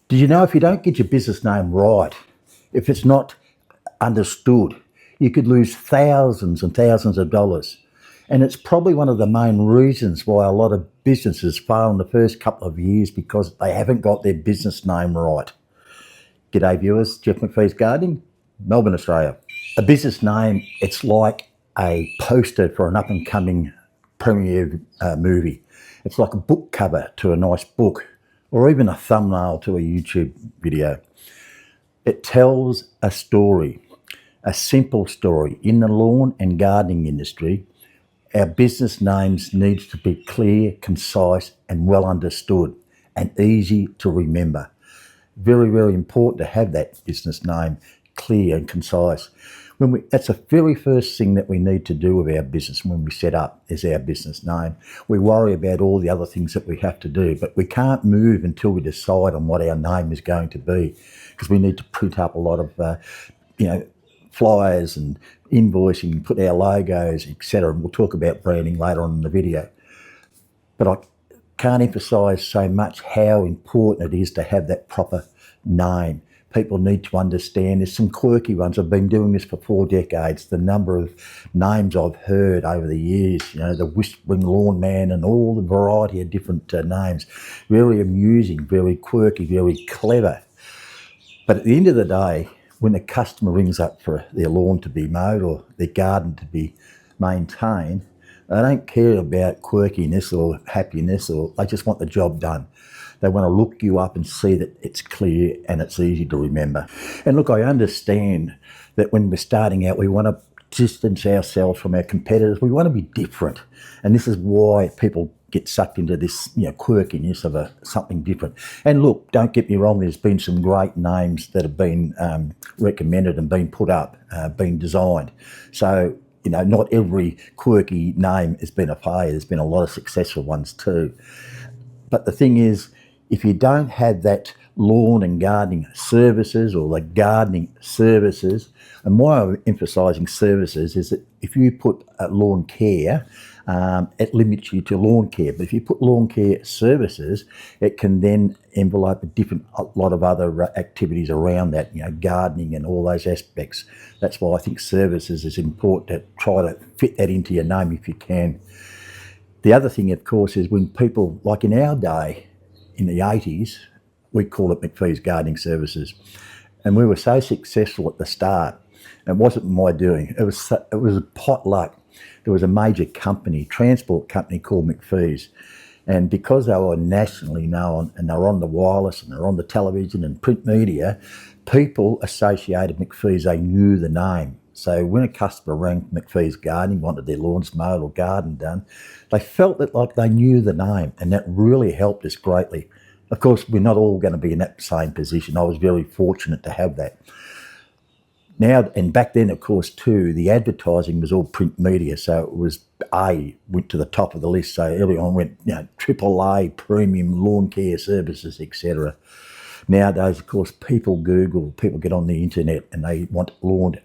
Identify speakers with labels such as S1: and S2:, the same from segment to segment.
S1: Did you know if you don't get your business name right, if it's not understood, you could lose thousands and thousands of dollars. And it's probably one of the main reasons why a lot of businesses fail in the first couple of years because they haven't got their business name right. G'day viewers, Jeff McPhee's Gardening, Melbourne, Australia. A business name, it's like a poster for an up-and-coming premiere movie. It's like a book cover to a nice book, or even a thumbnail to a YouTube video. It tells a story, a simple story. In the lawn and gardening industry, our business names needs to be clear, concise and well understood and easy to remember. Very, very important to have that business name clear and concise. That's the very first thing that we need to do with our business when we set up is our business name. We worry about all the other things that we have to do, but we can't move until we decide on what our name is going to be, because we need to print up a lot of, flyers and invoicing, put our logos, etc. And we'll talk about branding later on in the video. But I can't emphasise so much how important it is to have that proper name. People need to understand. There's some quirky ones. I've been doing this for 4 decades. The number of names I've heard over the years, the Whispering Lawn Man and all the variety of different names. Very amusing, very quirky, very clever. But at the end of the day, when the customer rings up for their lawn to be mowed or their garden to be maintained, they don't care about quirkiness or happiness, or they just want the job done. They want to look you up and see that it's clear and it's easy to remember. And look, I understand that when we're starting out, we want to distance ourselves from our competitors. We want to be different. And this is why people get sucked into this quirkiness of something different. And look, don't get me wrong, there's been some great names that have been recommended and been put up, been designed. So, not every quirky name has been a failure. There's been a lot of successful ones too. But the thing is, if you don't have that lawn and gardening services or the gardening services, and why I'm emphasising services is that if you put lawn care, it limits you to lawn care. But if you put lawn care services, it can then envelope a lot of other activities around that, gardening and all those aspects. That's why I think services is important to try to fit that into your name if you can. The other thing, of course, is when people, like in our day, in the 80s, we called it McPhee's Gardening Services. And we were so successful at the start. It wasn't my doing. It was a potluck. There was a major company, transport company called McPhee's. And because they were nationally known and they were on the wireless and they were on the television and print media, people associated McPhee's, they knew the name. So when a customer rang McPhee's Gardening, wanted their lawns mowed or garden done, they felt that like they knew the name, and that really helped us greatly. Of course, we're not all going to be in that same position. I was very fortunate to have that. Now, and back then, of course, too, the advertising was all print media, so it was went to the top of the list. So early on went, AAA, premium lawn care services, etc. Nowadays, of course, people Google, people get on the internet and they want lawn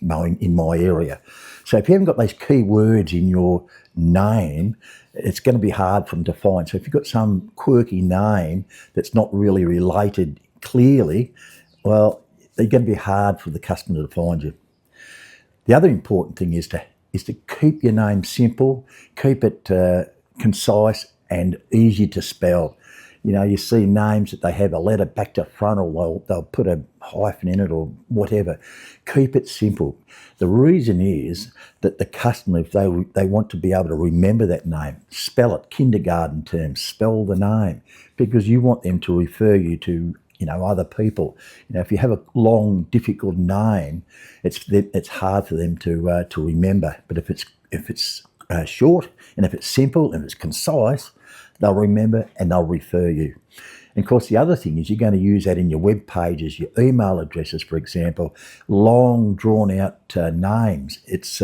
S1: mowing in my area. So if you haven't got those key words in your name, it's going to be hard for them to find. So if you've got some quirky name that's not really related clearly, well, they're going to be hard for the customer to find you. The other important thing is to keep your name simple, keep it concise and easy to spell. You see names that they have a letter back to front, or they'll put a hyphen in it or whatever. Keep it simple. The reason is that the customer, if they want to be able to remember that name, spell it, kindergarten terms, spell the name, because you want them to refer you to other people. If you have a long, difficult name, it's hard for them to remember. But if it's short and if it's simple and it's concise, they'll remember and they'll refer you. And of course, the other thing is you're going to use that in your web pages, your email addresses, for example, long drawn out names. It's,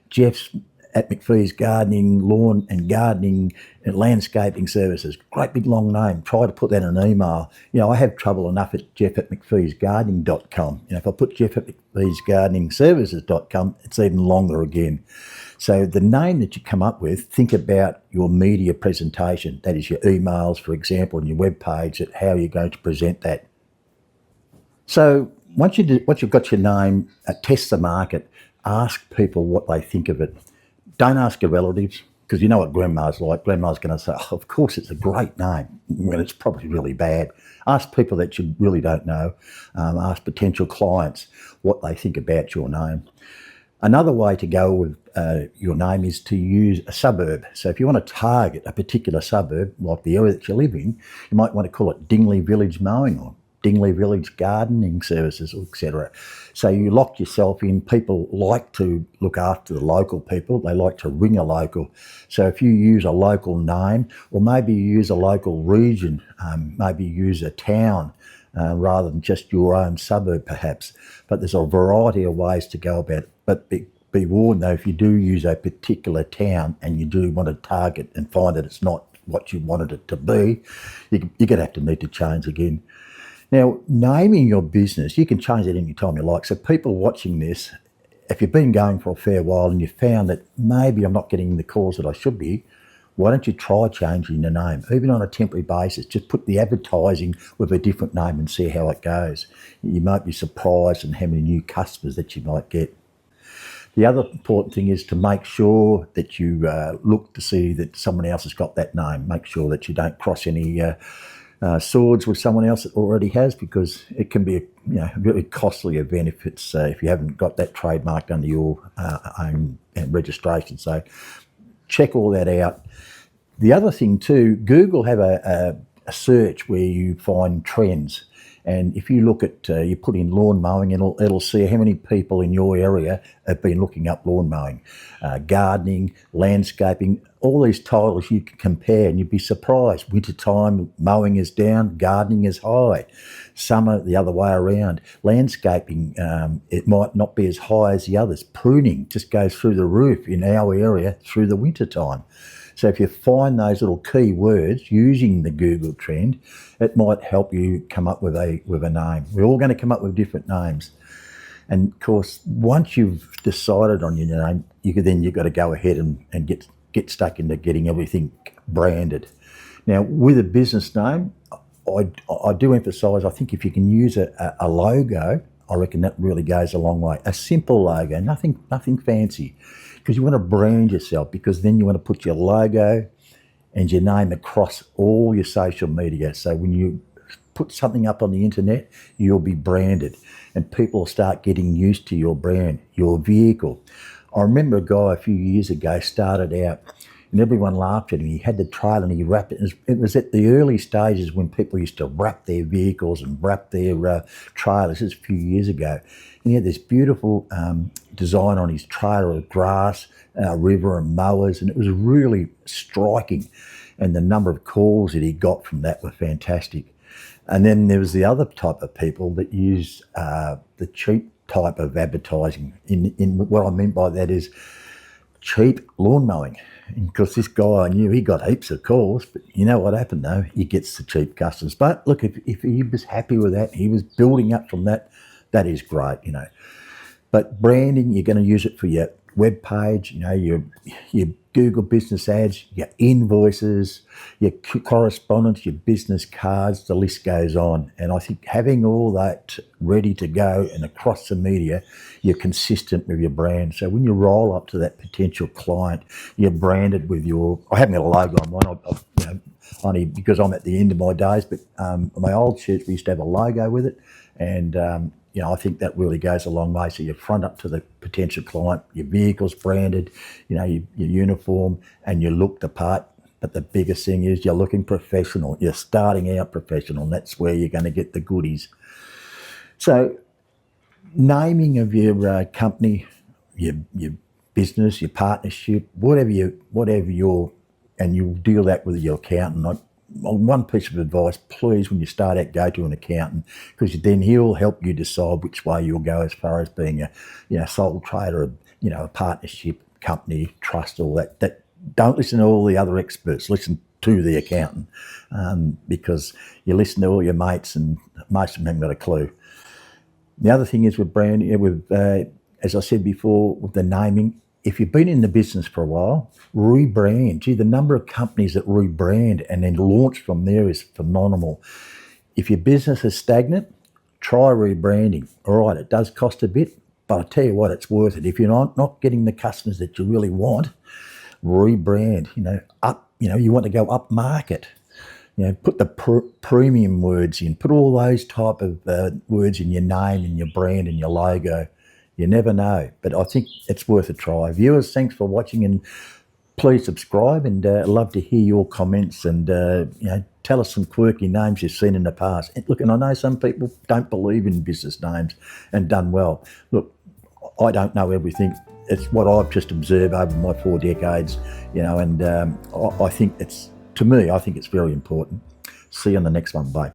S1: Jeff's at McPhee's Gardening, Lawn and Gardening and Landscaping Services. Great big long name. Try to put that in an email. I have trouble enough at jeff@mcpheesgardening.com. If I put jeff@mcpheesgardeningservices.com, it's even longer again. So the name that you come up with, think about your media presentation. That is your emails, for example, and your web page, at how you're going to present that. So once you've got your name, test the market, ask people what they think of it. Don't ask your relatives, because you know what grandma's like. Grandma's going to say, oh, of course it's a great name, when it's probably really bad. Ask people that you really don't know. Ask potential clients what they think about your name. Another way to go with your name is to use a suburb. So if you want to target a particular suburb, like the area that you live in, you might want to call it Dingley Village Mowing or Dingley Village Gardening Services, etc. So you lock yourself in. People like to look after the local people. They like to ring a local. So if you use a local name, or maybe you use a local region, maybe use a town, rather than just your own suburb perhaps. But there's a variety of ways to go about it. But be warned though, if you do use a particular town and you do want to target and find that it's not what you wanted it to be, you're going to have to need to change again. Now, naming your business, you can change it any time you like. So people watching this, if you've been going for a fair while and you found that maybe I'm not getting the calls that I should be, why don't you try changing the name, even on a temporary basis? Just put the advertising with a different name and see how it goes. You might be surprised in how many new customers that you might get. The other important thing is to make sure that you look to see that someone else has got that name. Make sure that you don't cross any swords with someone else that already has, because it can be a really costly event if you haven't got that trademarked under your own registration. So check all that out. The other thing too, Google have a search where you find trends. And if you look at, you put in lawn mowing, it'll see how many people in your area have been looking up lawn mowing, gardening, landscaping, all these titles you can compare, and you'd be surprised. Wintertime, mowing is down, gardening is high. Summer, the other way around. Landscaping, it might not be as high as the others. Pruning just goes through the roof in our area through the wintertime. So if you find those little key words using the Google trend, it might help you come up with a name. We're all going to come up with different names. And of course, once you've decided on your name, you've got to go ahead and get stuck into getting everything branded. Now, with a business name, I do emphasise, I think if you can use a logo, I reckon that really goes a long way. A simple logo, nothing fancy, because you want to brand yourself, because then you want to put your logo and your name across all your social media. So when you put something up on the internet, you'll be branded and people will start getting used to your brand, your vehicle. I remember a guy a few years ago started out and everyone laughed at him. He had the trailer and he wrapped it. It was at the early stages when people used to wrap their vehicles and wrap their trailers. This was a few years ago. And he had this beautiful design on his trailer of grass, river and mowers, and it was really striking. And the number of calls that he got from that were fantastic. And then there was the other type of people that use the cheap type of advertising. In what I meant by that is cheap lawn mowing. Because this guy I knew, he got heaps of calls, but you know what happened though? He gets the cheap customers. But look, if he was happy with that, he was building up from that, that is great, you know. But branding, you're going to use it for your web page, you know, your Google business ads, your invoices, your correspondence, your business cards, the list goes on. And I think having all that ready to go and across the media, you're consistent with your brand. So when you roll up to that potential client, you're branded with your, I haven't got a logo on mine, you know, only because I'm at the end of my days, but my old church, we used to have a logo with it. And, you know, I think that really goes a long way. So you front up to the potential client, your vehicle's branded, you know, your uniform, and you look the part. But the biggest thing is you're looking professional. You're starting out professional, and that's where you're going to get the goodies. So naming of your company, your business, your partnership, whatever you're, and you'll deal that with your accountant. One piece of advice, please, when you start out, go to an accountant, because then he'll help you decide which way you'll go as far as being a sole trader, a partnership, company, trust, all that. Don't listen to all the other experts. Listen to the accountant, because you listen to all your mates and most of them haven't got a clue. The other thing is with branding, as I said before, with the naming, if you've been in the business for a while, rebrand. Gee, the number of companies that rebrand and then launch from there is phenomenal. If your business is stagnant, try rebranding. All right, it does cost a bit, but I tell you what, it's worth it. If you're not getting the customers that you really want, rebrand. You want to go up market. Put the premium words in. Put all those type of words in your name and your brand and your logo. You never know, but I think it's worth a try. Viewers, thanks for watching, and please subscribe, and I'd love to hear your comments, and tell us some quirky names you've seen in the past. And look, and I know some people don't believe in business names and done well. Look, I don't know everything. It's what I've just observed over my 4 decades, and I think it's very important. See you on the next one. Bye.